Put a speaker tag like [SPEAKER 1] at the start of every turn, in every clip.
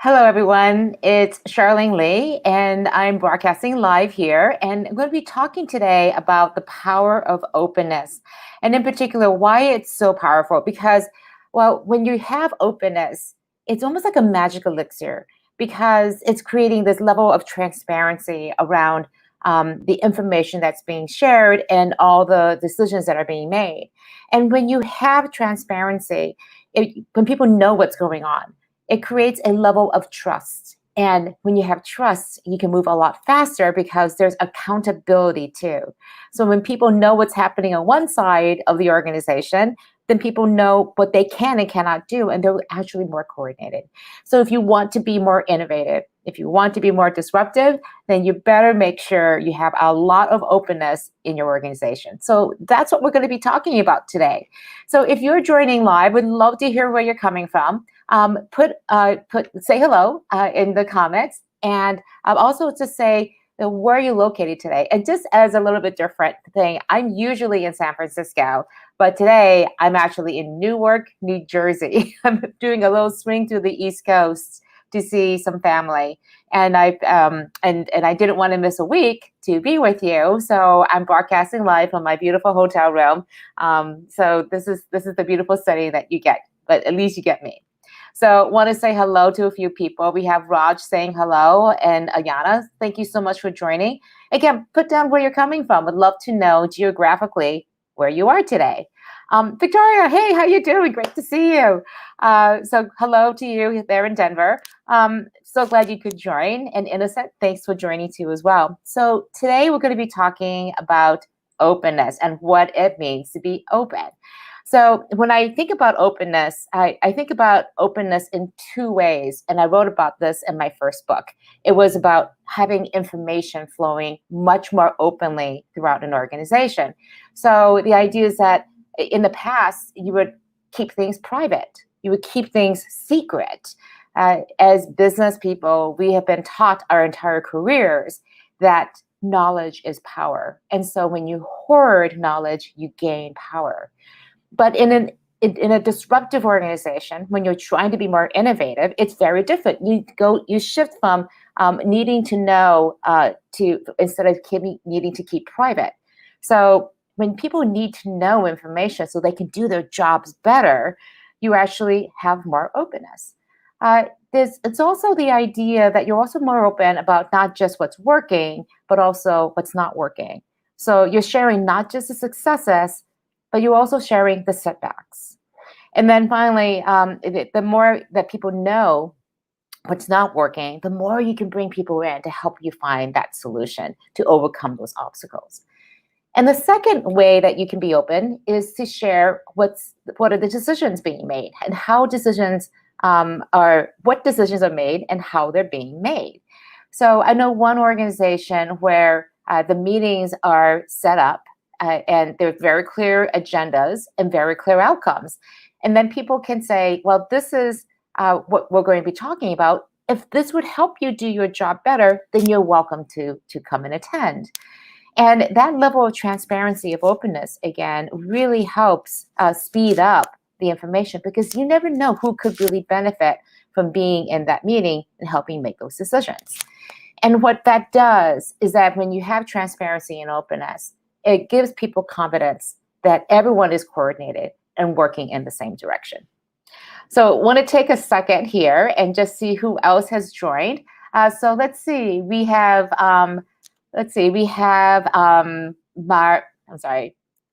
[SPEAKER 1] Hello, everyone. It's Charlene Lee, and I'm broadcasting live here. And I'm going to be talking today about the power of openness, and in particular, why it's so powerful. Because, well, when you have openness, it's almost like a magic elixir because it's creating this level of transparency around the information that's being shared and all the decisions that are being made. And when you have transparency, when people know what's going on, it creates a level of trust. And when you have trust, you can move a lot faster because there's accountability too. So when people know what's happening on one side of the organization, then people know what they can and cannot do, and they're actually more coordinated. So if you want to be more innovative, if you want to be more disruptive, then you better make sure you have a lot of openness in your organization. So that's what we're going to be talking about today. So if you're joining live, we'd love to hear where you're coming from. Say hello in the comments, and also to say where are you located today. And just as a little bit different thing, I'm usually in San Francisco, but today I'm actually in Newark, New Jersey. I'm doing a little swing through the East Coast to see some family, and I didn't want to miss a week to be with you, so I'm broadcasting live from my beautiful hotel room. So this is the beautiful setting that you get, but at least you get me. So want to say hello to a few people. We have Raj saying hello, and Ayana, thank you so much for joining. Again, put down where you're coming from. Would love to know geographically where you are today. Victoria, hey, how you doing? Great to see you. So hello to you there in Denver. So glad you could join. And Innocent, thanks for joining too as well. So today we're going to be talking about openness and what it means to be open. So when I think about openness, I think about openness in two ways. And I wrote about this in my first book. It was about having information flowing much more openly throughout an organization. So the idea is that in the past, you would keep things private. You would keep things secret. As business people, we have been taught our entire careers that knowledge is power. And so when you hoard knowledge, you gain power. But in a disruptive organization, when you're trying to be more innovative, it's very different. You shift from needing to know to instead of needing to keep private. So when people need to know information so they can do their jobs better, you actually have more openness. It's also the idea that you're also more open about not just what's working, but also what's not working. So you're sharing not just the successes, but you're also sharing the setbacks. And then finally, the more that people know what's not working, the more you can bring people in to help you find that solution to overcome those obstacles. And the second way that you can be open is to share what are the decisions being made and how decisions what decisions are made and how they're being made. So I know one organization where the meetings are set up and there's very clear agendas and very clear outcomes. And then people can say, well, this is what we're going to be talking about. If this would help you do your job better, then you're welcome to come and attend. And that level of transparency, of openness, again, really helps speed up the information because you never know who could really benefit from being in that meeting and helping make those decisions. And what that does is that when you have transparency and openness, it gives people confidence that everyone is coordinated and working in the same direction. So I want to take a second here and just see who else has joined. So let's see. We have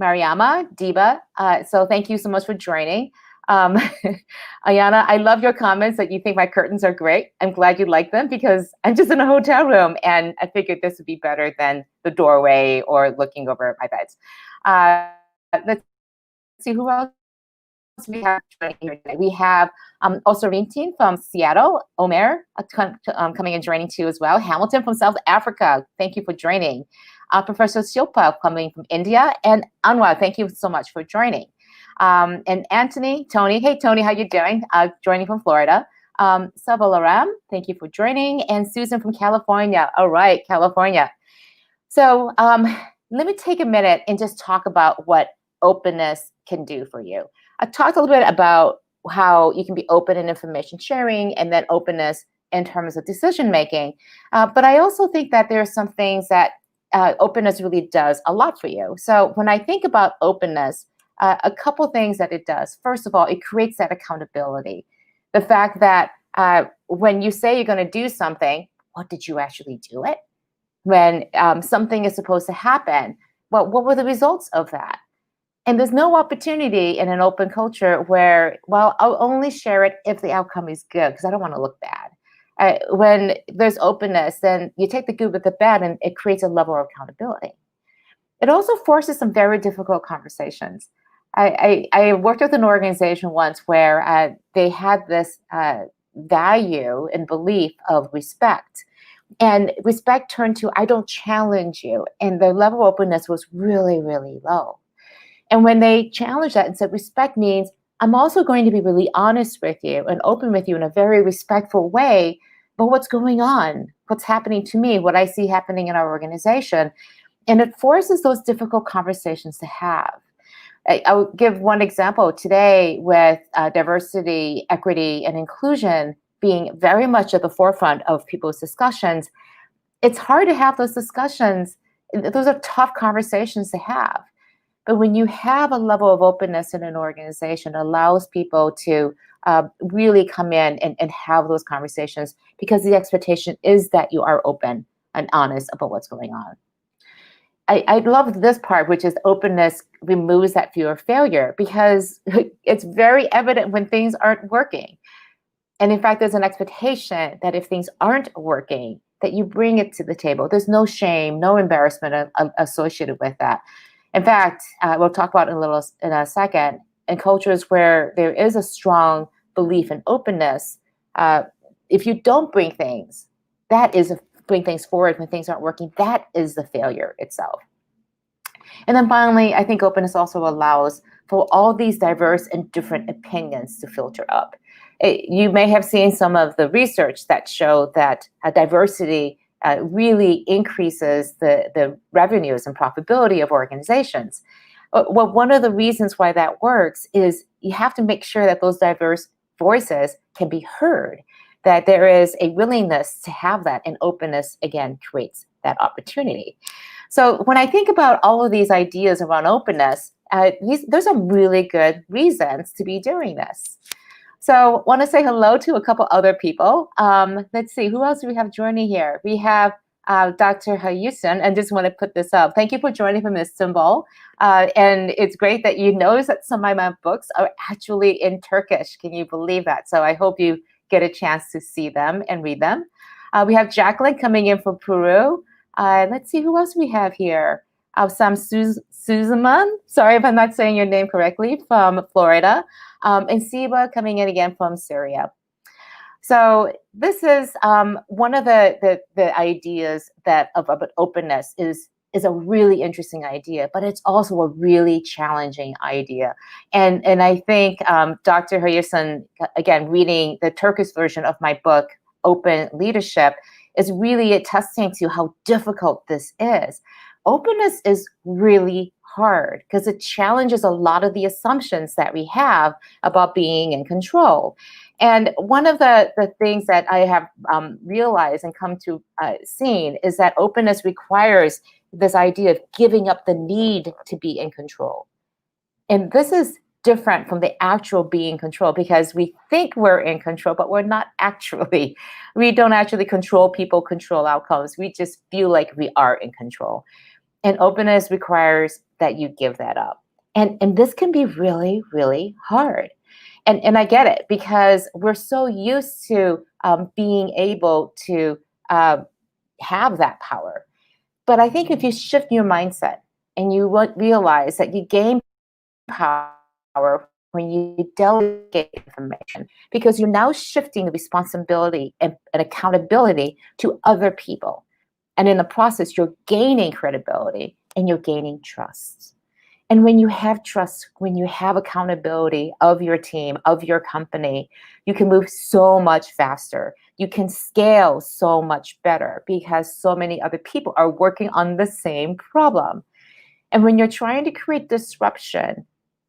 [SPEAKER 1] Mariama, Diva. So thank you so much for joining. Ayana, I love your comments that you think my curtains are great. I'm glad you like them because I'm just in a hotel room and I figured this would be better than the doorway or looking over at my beds. Let's see who else we have joining here today. We have also Rintin from Seattle, Omer coming and joining too as well. Hamilton from South Africa, thank you for joining. Professor Shilpa coming from India, and Anwar, thank you so much for joining. And Anthony, Tony, hey Tony, how you doing? Joining from Florida. Savalaram, thank you for joining. And Susan from California. All right, California. So let me take a minute and just talk about what openness can do for you. I talked a little bit about how you can be open in information sharing, and then openness in terms of decision making. But I also think that there are some things that openness really does a lot for you. So when I think about openness, a couple things that it does. First of all, it creates that accountability. The fact that when you say you're going to do something, what did you actually do it? When something is supposed to happen, well, what were the results of that? And there's no opportunity in an open culture where, well, I'll only share it if the outcome is good because I don't want to look bad. When there's openness, then you take the good with the bad, and it creates a level of accountability. It also forces some very difficult conversations. I worked with an organization once where they had this value and belief of respect. And respect turned to, I don't challenge you. And the level of openness was really, really low. And when they challenged that and said, respect means I'm also going to be really honest with you and open with you in a very respectful way, but what's going on, what's happening to me, what I see happening in our organization. And it forces those difficult conversations to have. I'll give one example today with diversity, equity, and inclusion being very much at the forefront of people's discussions. It's hard to have those discussions. Those are tough conversations to have. But when you have a level of openness in an organization, it allows people to really come in and have those conversations, because the expectation is that you are open and honest about what's going on. I love this part, which is openness removes that fear of failure, because it's very evident when things aren't working. And in fact, there's an expectation that if things aren't working, that you bring it to the table. There's no shame, no embarrassment associated with that. In fact, we'll talk about it in a second. In cultures where there is a strong belief in openness, if you don't bring things, bring things forward when things aren't working, that is the failure itself. And then finally, I think openness also allows for all these diverse and different opinions to filter up. You may have seen some of the research that show that diversity really increases the revenues and profitability of organizations. Well, one of the reasons why that works is you have to make sure that those diverse voices can be heard, that there is a willingness to have that, and openness, again, creates that opportunity. So when I think about all of these ideas around openness, there's some really good reasons to be doing this. So I want to say hello to a couple other people. Let's see, who else do we have joining here? We have Dr. Hayusun, and just want to put this up. Thank you for joining from Istanbul. And it's great that you notice that some of my books are actually in Turkish. Can you believe that? So I hope you get a chance to see them and read them. We have Jacqueline coming in from Peru. Let's see, who else we have here? Sam Suzaman, sorry if I'm not saying your name correctly, from Florida. And Siba coming in again from Syria. So this is one of the ideas that about openness is a really interesting idea, but it's also a really challenging idea. And I think Dr. Hayusun, again, reading the Turkish version of my book, Open Leadership, is really attesting to how difficult this is. Openness is really hard because it challenges a lot of the assumptions that we have about being in control. And one of the things that I have realized and come to seeing is that openness requires this idea of giving up the need to be in control. And this is different from the actual being in control, because we think we're in control, but we're not actually. We don't actually control people, control outcomes. We just feel like we are in control. And openness requires that you give that up. And this can be really, really hard. And I get it, because we're so used to being able to have that power. But I think if you shift your mindset and you realize that you gain power when you delegate information, because you're now shifting the responsibility and accountability to other people. And in the process, you're gaining credibility and you're gaining trust. And when you have trust, when you have accountability of your team, of your company, you can move so much faster. You can scale so much better because so many other people are working on the same problem. And when you're trying to create disruption,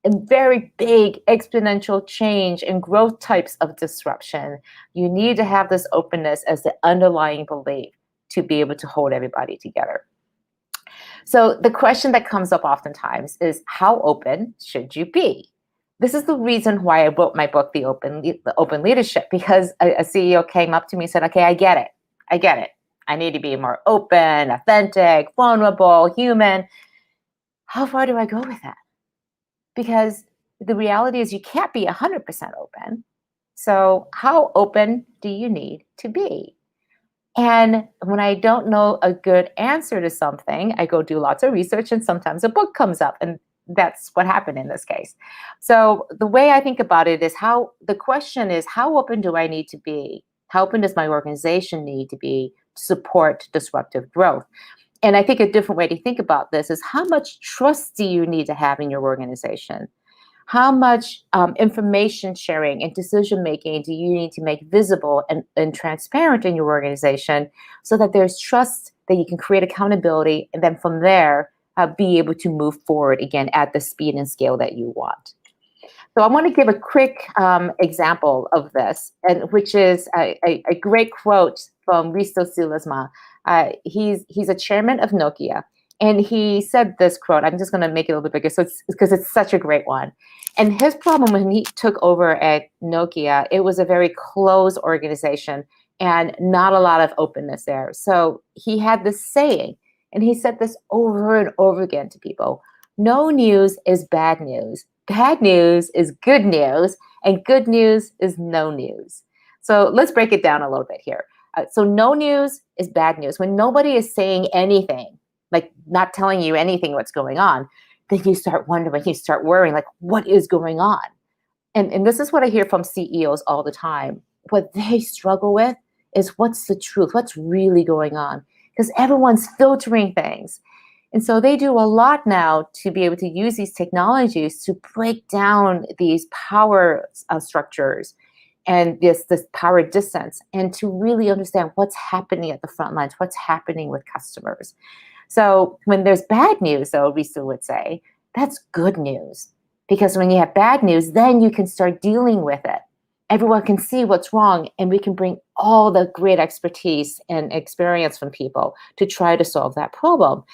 [SPEAKER 1] and very big exponential change and growth types of disruption, you need to have this openness as the underlying belief to be able to hold everybody together. So the question that comes up oftentimes is, how open should you be? This is the reason why I wrote my book, The Open Leadership, because a CEO came up to me and said, okay, I get it. I get it. I need to be more open, authentic, vulnerable, human. How far do I go with that? Because the reality is you can't be 100% open. So how open do you need to be? And when I don't know a good answer to something, I go do lots of research, and sometimes a book comes up, and that's what happened in this case. So the way I think about it is, the question is, how open do I need to be? How open does my organization need to be to support disruptive growth? And I think a different way to think about this is, how much trust do you need to have in your organization? How much information sharing and decision making do you need to make visible and transparent in your organization, so that there's trust, that you can create accountability, and then from there be able to move forward again at the speed and scale that you want. So I want to give a quick example of this, and which is a great quote from Risto Siilasmaa. He's a chairman of Nokia, and he said this quote. I'm just going to make it a little bit bigger, so it's because it's such a great one. And his problem when he took over at Nokia, it was a very closed organization and not a lot of openness there. So he had this saying, and he said this over and over again to people: no news is bad news. Bad news is good news, and good news is no news. So let's break it down a little bit here. So no news is bad news. When nobody is saying anything, like not telling you anything what's going on, then you start wondering, you start worrying, like, what is going on? And this is what I hear from CEOs all the time. What they struggle with is, what's the truth? What's really going on? Because everyone's filtering things. And so they do a lot now to be able to use these technologies to break down these power structures and this power distance, and to really understand what's happening at the front lines, what's happening with customers. So when there's bad news, though, Risto would say, that's good news. Because when you have bad news, then you can start dealing with it. Everyone can see what's wrong, and we can bring all the great expertise and experience from people to try to solve that problem.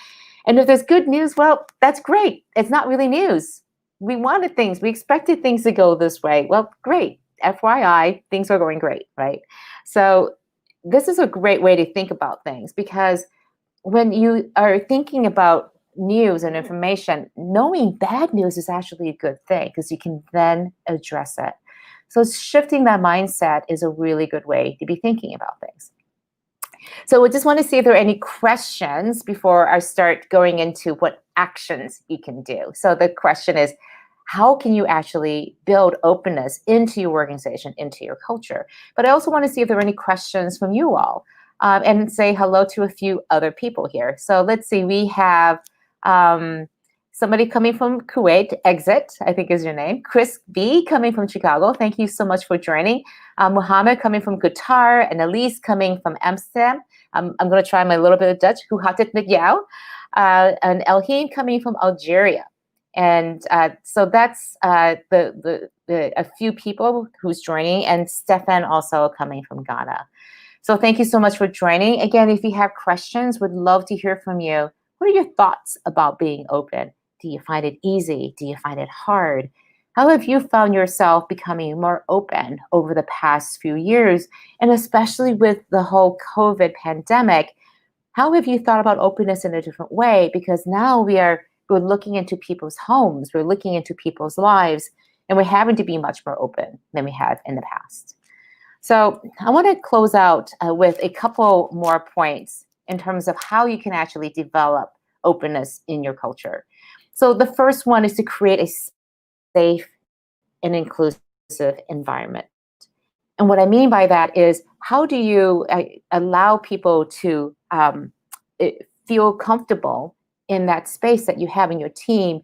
[SPEAKER 1] And if there's good news, well, that's great. It's not really news. We wanted things, we expected things to go this way. Well, great. FYI, things are going great, right? So this is a great way to think about things, because when you are thinking about news and information, knowing bad news is actually a good thing, because you can then address it. So shifting that mindset is a really good way to be thinking about things. So we just want to see if there are any questions before I start going into what actions you can do. So the question is, how can you actually build openness into your organization, into your culture? But I also want to see if there are any questions from you all, and say hello to a few other people here. So let's see, we have somebody coming from Kuwait, Exit, I think is your name. Chris B coming from Chicago. Thank you so much for joining. Muhammad coming from Qatar, and Elise coming from Amsterdam. I'm going to try my little bit of Dutch. Hoe gaat het met jou? And Elheen coming from Algeria. And so that's a few people who's joining, and Stefan also coming from Ghana. So thank you so much for joining. Again, if you have questions, would love to hear from you. What are your thoughts about being open? Do you find it easy? Do you find it hard? How have you found yourself becoming more open over the past few years? And especially with the whole COVID pandemic, how have you thought about openness in a different way? Because now we're looking into people's homes, we're looking into people's lives, and we're having to be much more open than we have in the past. So I want to close out with a couple more points in terms of how you can actually develop openness in your culture. So the first one is to create a safe and inclusive environment. And what I mean by that is, how do you allow people to feel comfortable in that space that you have in your team,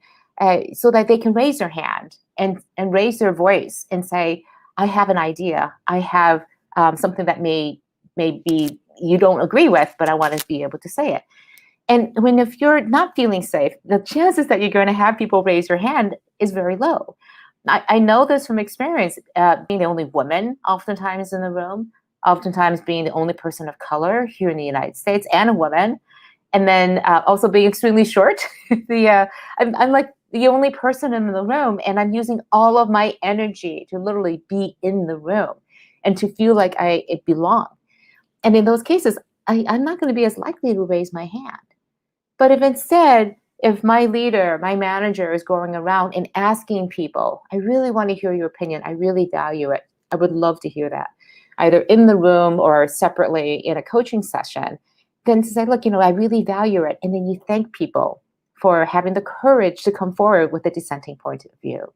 [SPEAKER 1] so that they can raise their hand and raise their voice and say, I have an idea. I have something that may be you don't agree with, but I want to be able to say it. And if you're not feeling safe, the chances that you're going to have people raise your hand is very low. I know this from experience, being the only woman oftentimes in the room, oftentimes being the only person of color here in the United States and a woman, and then also being extremely short. I'm like the only person in the room, and I'm using all of my energy to literally be in the room and to feel like it belong. And in those cases, I'm not going to be as likely to raise my hand. But if instead, if my leader, my manager is going around and asking people, I really want to hear your opinion. I really value it. I would love to hear that, either in the room or separately in a coaching session. Then to say, look, I really value it. And then you thank people for having the courage to come forward with a dissenting point of view.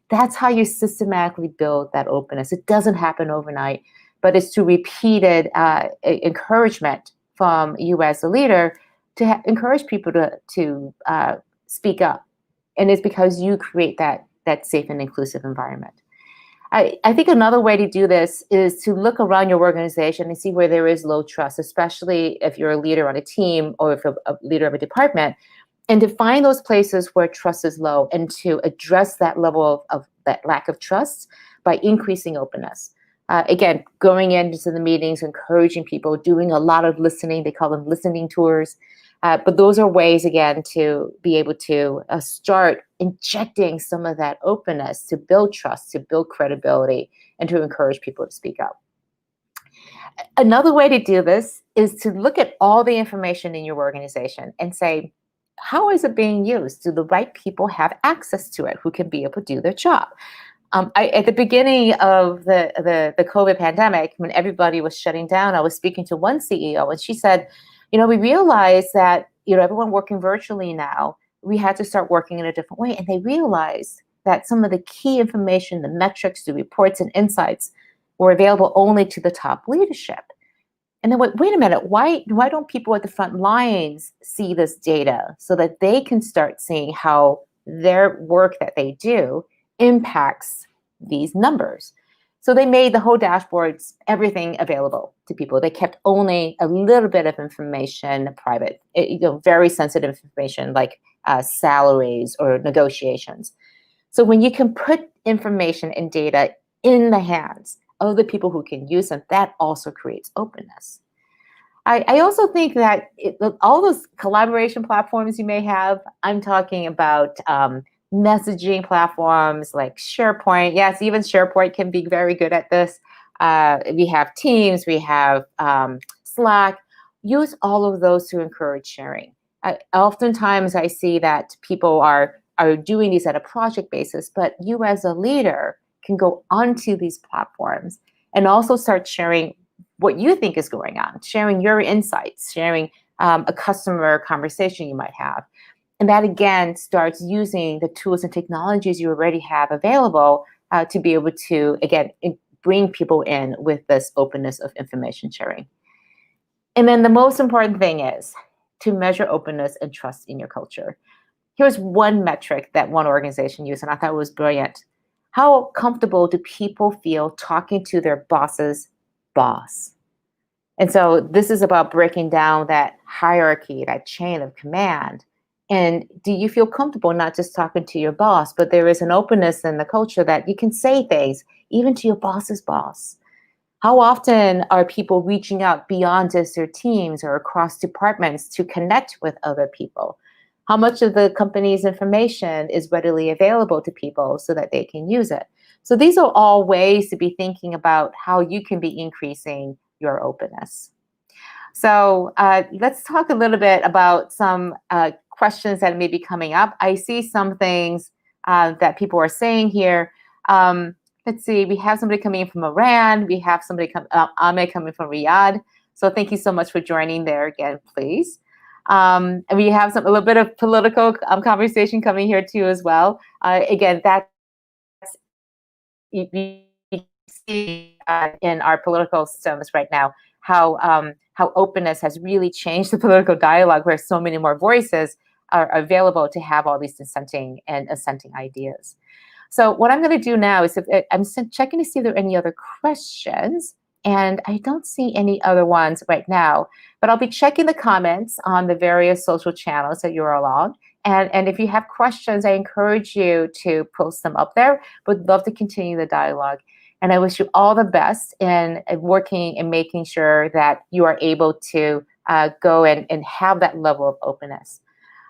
[SPEAKER 1] That's how you systematically build that openness. It doesn't happen overnight, but it's through repeated encouragement from you as a leader to encourage people to speak up. And it's because you create that safe and inclusive environment. I think another way to do this is to look around your organization and see where there is low trust, especially if you're a leader on a team or if you're a leader of a department, and to find those places where trust is low and to address that level of that lack of trust by increasing openness. Again, going into the meetings, encouraging people, doing a lot of listening. They call them listening tours. But those are ways, again, to be able to start injecting some of that openness to build trust, to build credibility, and to encourage people to speak up. Another way to do this is to look at all the information in your organization and say, how is it being used? Do the right people have access to it who can be able to do their job? At the beginning of the COVID pandemic, when everybody was shutting down, I was speaking to one CEO and she said, we realized that, everyone working virtually now, we had to start working in a different way. And they realized that some of the key information, the metrics, the reports and insights were available only to the top leadership. And then wait a minute, why don't people at the front lines see this data so that they can start seeing how their work that they do impacts these numbers? So they made the whole dashboards, everything available to people. They kept only a little bit of information private, very sensitive information like salaries or negotiations. So when you can put information and data in the hands of the people who can use them, that also creates openness. I also think that all those collaboration platforms you may have, I'm talking about messaging platforms like SharePoint. Yes, even SharePoint can be very good at this. We have Teams, we have Slack. Use all of those to encourage sharing. Oftentimes I see that people are doing these at a project basis, but you as a leader can go onto these platforms and also start sharing what you think is going on, sharing your insights, sharing a customer conversation you might have. And that, again, starts using the tools and technologies you already have available to be able to, again, bring people in with this openness of information sharing. And then the most important thing is to measure openness and trust in your culture. Here's one metric that one organization used, and I thought it was brilliant. How comfortable do people feel talking to their boss's boss? And so this is about breaking down that hierarchy, that chain of command. And do you feel comfortable not just talking to your boss, but there is an openness in the culture that you can say things even to your boss's boss? How often are people reaching out beyond just their teams or across departments to connect with other people? How much of the company's information is readily available to people so that they can use it? So these are all ways to be thinking about how you can be increasing your openness. So let's talk a little bit about some questions that may be coming up. I see some things that people are saying here. Let's see, we have somebody coming in from Iran. We have somebody, Ahmed, coming from Riyadh. So thank you so much for joining there again, please. And we have a little bit of political conversation coming here too as well. Again, that's you see in our political systems right now how openness has really changed the political dialogue, where so many more voices are available to have all these dissenting and assenting ideas. So what I'm going to do now is I'm checking to see if there are any other questions. And I don't see any other ones right now, but I'll be checking the comments on the various social channels that you're along. And if you have questions, I encourage you to post them up there. Would love to continue the dialogue. And I wish you all the best in working and making sure that you are able to go and have that level of openness.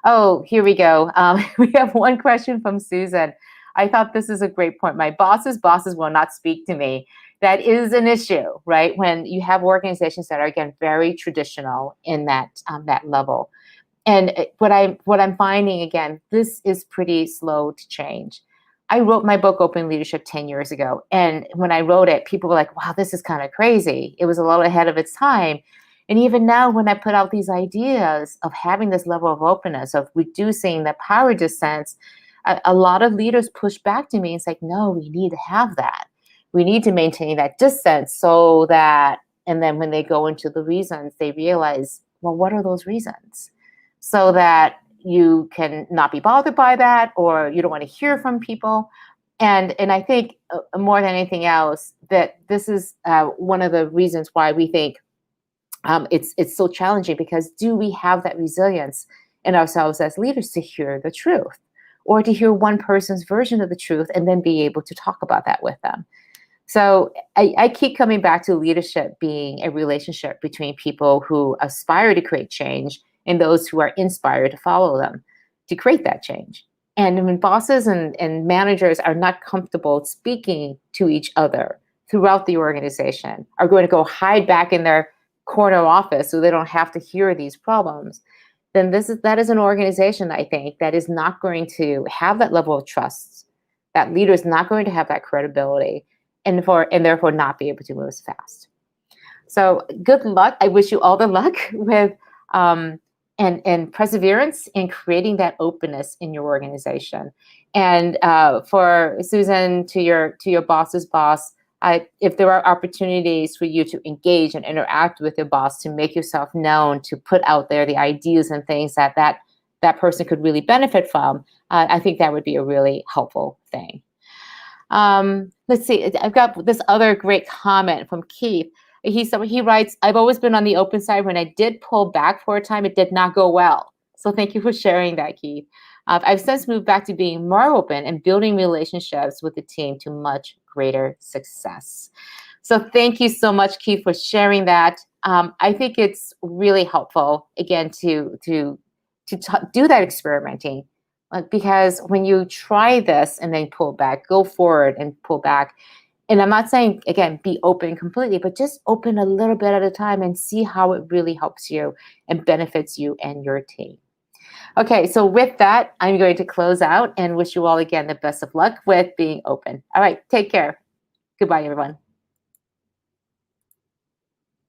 [SPEAKER 1] Oh, here we go. We have one question from Susan. I thought this is a great point. My boss's bosses will not speak to me. That is an issue, right? When you have organizations that are, again, very traditional in that level. And what I'm finding, again, this is pretty slow to change. I wrote my book Open Leadership 10 years ago, and when I wrote it, people were like, wow, this is kind of crazy. It was a little ahead of its time. And even now, when I put out these ideas of having this level of openness, of reducing the power distance, a lot of leaders push back to me and say, no, we need to have that. We need to maintain that distance so that, and then when they go into the reasons, they realize, well, what are those reasons? So that you can not be bothered by that, or you don't want to hear from people. And I think more than anything else, that this is one of the reasons why we think it's so challenging, because do we have that resilience in ourselves as leaders to hear the truth, or to hear one person's version of the truth and then be able to talk about that with them? So I keep coming back to leadership being a relationship between people who aspire to create change and those who are inspired to follow them to create that change. And when bosses and managers are not comfortable speaking to each other throughout the organization, are going to go hide back in their corner office so they don't have to hear these problems, then that is an organization, I think, that is not going to have that level of trust. That leader is not going to have that credibility, and therefore not be able to move as fast. So good luck. I wish you all the luck with and perseverance in creating that openness in your organization. And for Susan, to your boss's boss, if there are opportunities for you to engage and interact with your boss, to make yourself known, to put out there the ideas and things that person could really benefit from, I think that would be a really helpful thing. Let's see. I've got this other great comment from Keith. He writes, I've always been on the open side. When I did pull back for a time, it did not go well. So thank you for sharing that, Keith. I've since moved back to being more open and building relationships with the team to much greater success. So thank you so much, Keith, for sharing that. I think it's really helpful, again, to do that experimenting. Because when you try this and then pull back, go forward and pull back. And I'm not saying, again, be open completely, but just open a little bit at a time and see how it really helps you and benefits you and your team. Okay, so with that, I'm going to close out and wish you all, again, the best of luck with being open. All right, take care. Goodbye, everyone.